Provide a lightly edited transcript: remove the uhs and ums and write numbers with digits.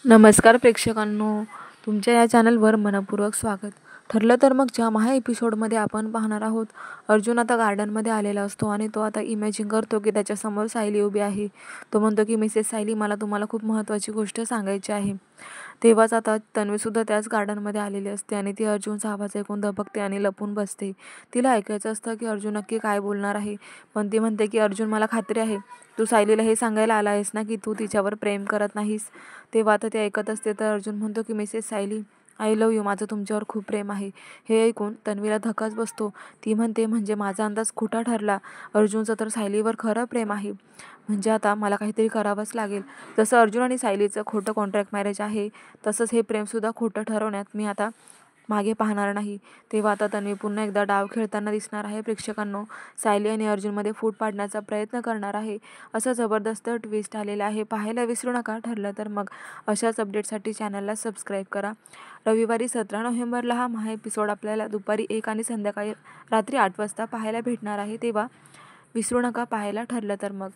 नमस्कार प्रेक्षकांनो, तुमच्या या चॅनलवर मनपूर्वक स्वागत. ठरलं तर मग ज्या एपिसोडमध्ये आपण पाहणार आहोत, अर्जुन आता गार्डनमध्ये आलेला असतो आणि तो आता इमॅजिन करतो की त्याच्यासमोर सायली उभी आहे. तो म्हणतो की मिसेस सायली, मला तुम्हाला खूप महत्त्वाची गोष्ट सांगायची आहे. तेव्हाच आता तन्वीसुद्धा त्याच गार्डनमध्ये आलेली असते आणि ती अर्जुनचा आवाज ऐकून दबकते आणि लपून बसते. तिला ऐकायचं असतं की अर्जुन नक्की काय बोलणार आहे, पण ती म्हणते की अर्जुन, मला खात्री आहे तू सायलीला हे सांगायला आला आहेस ना की तू तिच्यावर प्रेम करत नाहीस. तेव्हा आता ते ऐकत असते तर अर्जुन म्हणतो की Mrs Sayali, I love you, माझं तुमच्यावर खूप प्रेम आहे. हे ऐकून तन्वीला धक्काच बसतो. ती म्हणते, म्हणजे माझा अंदाज खोटा ठरला. अर्जुनचं तर सायलीवर खरं प्रेम आहे. म्हणजे आता मला काहीतरी करावंच लागेल. जसं अर्जुन आणि सायलीचं खोटं कॉन्ट्रॅक्ट मॅरेज आहे, तसंच हे प्रेमसुद्धा खोटं ठरवण्यात मी आता मागे पाहणार नाही. तेव्हा आता तन्वी पुन्हा एकदा डाव खेळताना दिसणार आहे प्रेक्षकांनो. सायली आणि अर्जुनमध्ये फूट पाडण्याचा प्रयत्न करणार आहे. असं जबरदस्त ट्विस्ट आलेलं आहे. पाहायला विसरू नका. ठरलं तर मग अशाच अपडेटसाठी चॅनलला सबस्क्राईब करा. रविवारी 17 नोव्हेंबरला हा एपिसोड आपल्याला दुपारी 1 आणि संध्याकाळी रात्री 8 वाजता पाहायला भेटणार आहे. तेव्हा विसरू नका पाहायला. ठरलं तर मग.